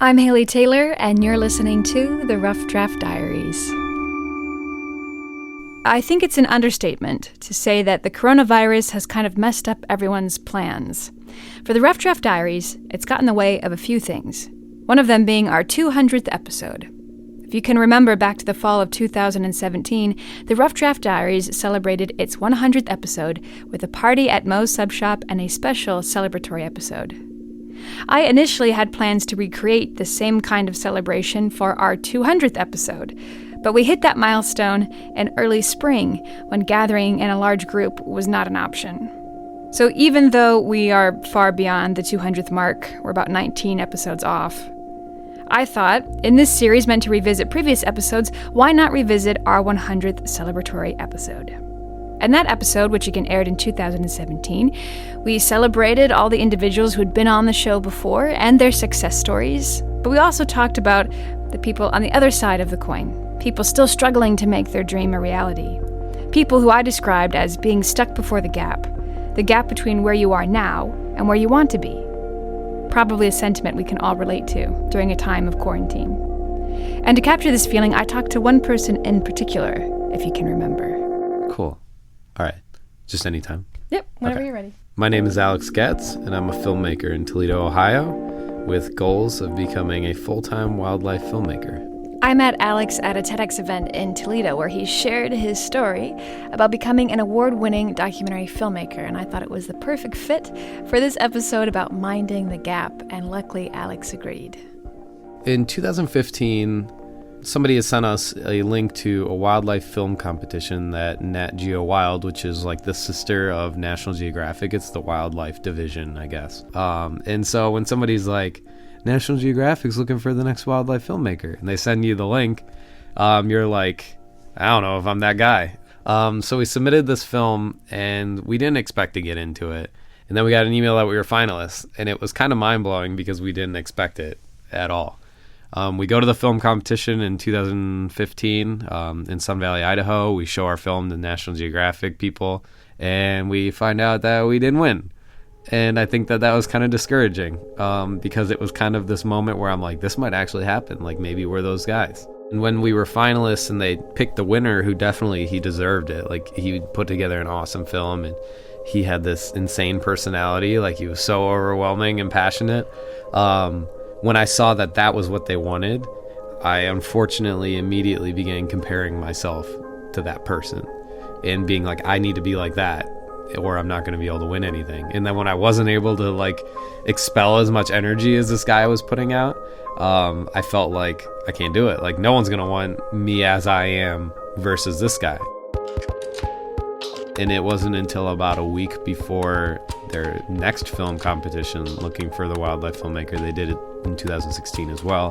I'm Haley Taylor, and you're listening to The Rough Draft Diaries. I think it's an understatement to say that the coronavirus has kind of messed up everyone's plans. For The Rough Draft Diaries, it's got in the way of a few things, one of them being our 200th episode. If you can remember back to the fall of 2017, The Rough Draft Diaries celebrated its 100th episode with a party at Moe's Sub Shop and a special celebratory episode. I initially had plans to recreate the same kind of celebration for our 200th episode, but we hit that milestone in early spring when gathering in a large group was not an option. So even though we are far beyond the 200th mark, we're about 19 episodes off, I thought, in this series meant to revisit previous episodes, why not revisit our 100th celebratory episode? In that episode, which again aired in 2017, we celebrated all the individuals who had been on the show before and their success stories, but we also talked about the people on the other side of the coin, people still struggling to make their dream a reality, people who I described as being stuck before the gap between where you are now and where you want to be. Probably a sentiment we can all relate to during a time of quarantine. And to capture this feeling, I talked to one person in particular, if you can remember. Cool. All right. Just anytime. Yep, whenever you're ready. My name is Alex Getz, and I'm a filmmaker in Toledo, Ohio, with goals of becoming a full-time wildlife filmmaker. I met Alex at a TEDx event in Toledo where he shared his story about becoming an award-winning documentary filmmaker, and I thought it was the perfect fit for this episode about minding the gap, and luckily Alex agreed. In 2015, somebody has sent us a link to a wildlife film competition that Nat Geo Wild, which is like the sister of National Geographic, it's the wildlife division, I guess. And so when somebody's like, National Geographic's looking for the next wildlife filmmaker, and they send you the link, you're like, I don't know if I'm that guy. So we submitted this film, and we didn't expect to get into it. And then we got an email that we were finalists, and it was kind of mind-blowing because we didn't expect it at all. We go to the film competition in 2015 in Sun Valley, Idaho. We show our film to National Geographic people, and we find out that we didn't win. And I think that was kind of discouraging because it was kind of this moment where I'm like, this might actually happen. Like, maybe we're those guys. And when we were finalists and they picked the winner, who definitely, he deserved it. Like, he put together an awesome film, and he had this insane personality. Like, he was so overwhelming and passionate. When I saw that was what they wanted, I unfortunately immediately began comparing myself to that person and being like, I need to be like that, or I'm not going to be able to win anything. And then when I wasn't able to like expel as much energy as this guy was putting out, I felt like I can't do it. Like, no one's going to want me as I am versus this guy. And it wasn't until about a week before their next film competition looking for the wildlife filmmaker, they did it in 2016 as well,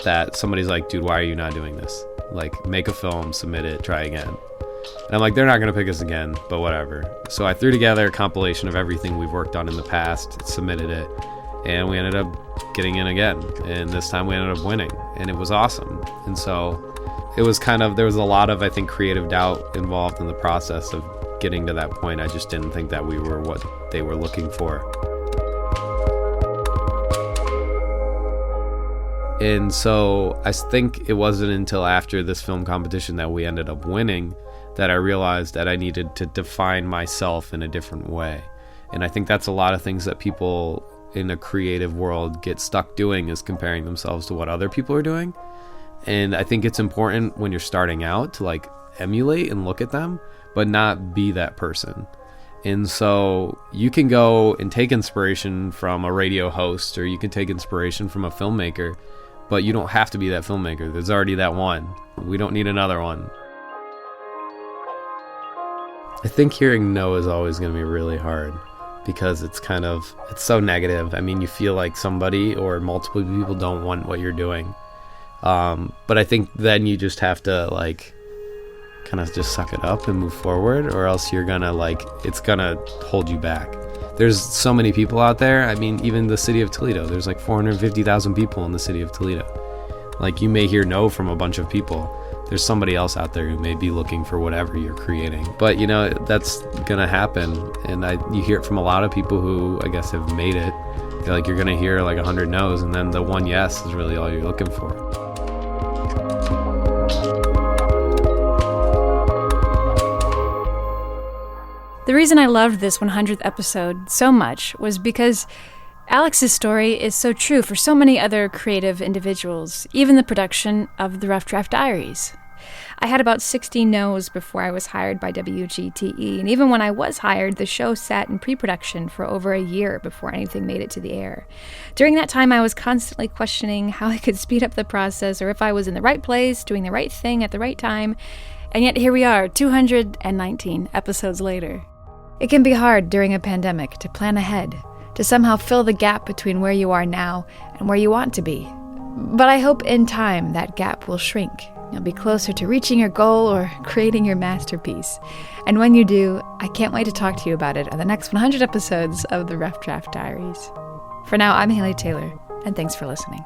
that somebody's like, dude, why are you not doing this? Like, make a film, submit it, try again. And I'm like, they're not going to pick us again, but whatever. So I threw together a compilation of everything we've worked on in the past, submitted it, and we ended up getting in again. And this time we ended up winning, and it was awesome. And so it was there was a lot of, I think, creative doubt involved in the process of getting to that point. I just didn't think that we were what they were looking for. And so I think it wasn't until after this film competition that we ended up winning that I realized that I needed to define myself in a different way. And I think that's a lot of things that people in a creative world get stuck doing, is comparing themselves to what other people are doing. And I think it's important when you're starting out to like emulate and look at them, but not be that person. And so you can go and take inspiration from a radio host, or you can take inspiration from a filmmaker, but you don't have to be that filmmaker. There's already that one. We don't need another one. I think hearing no is always going to be really hard because it's so negative. I mean, you feel like somebody or multiple people don't want what you're doing. But I think then you just have to like kind of just suck it up and move forward, or else you're gonna it's gonna hold you back. There's so many people out there. I mean, even the city of Toledo, there's like 450,000 people in the city of Toledo. Like, you may hear no from a bunch of people. There's somebody else out there who may be looking for whatever you're creating. But, you know, that's gonna happen. And you hear it from a lot of people who, I guess, have made it. They're feel like you're going to hear like 100 no's, and then the one yes is really all you're looking for. The reason I loved this 100th episode so much was because Alex's story is so true for so many other creative individuals, even the production of the Rough Draft Diaries. I had about 60 no's before I was hired by WGTE, and even when I was hired, the show sat in pre-production for over a year before anything made it to the air. During that time, I was constantly questioning how I could speed up the process or if I was in the right place, doing the right thing at the right time, and yet here we are, 219 episodes later. It can be hard during a pandemic to plan ahead, to somehow fill the gap between where you are now and where you want to be. But I hope in time that gap will shrink. You'll be closer to reaching your goal or creating your masterpiece. And when you do, I can't wait to talk to you about it on the next 100 episodes of the Rough Draft Diaries. For now, I'm Haley Taylor, and thanks for listening.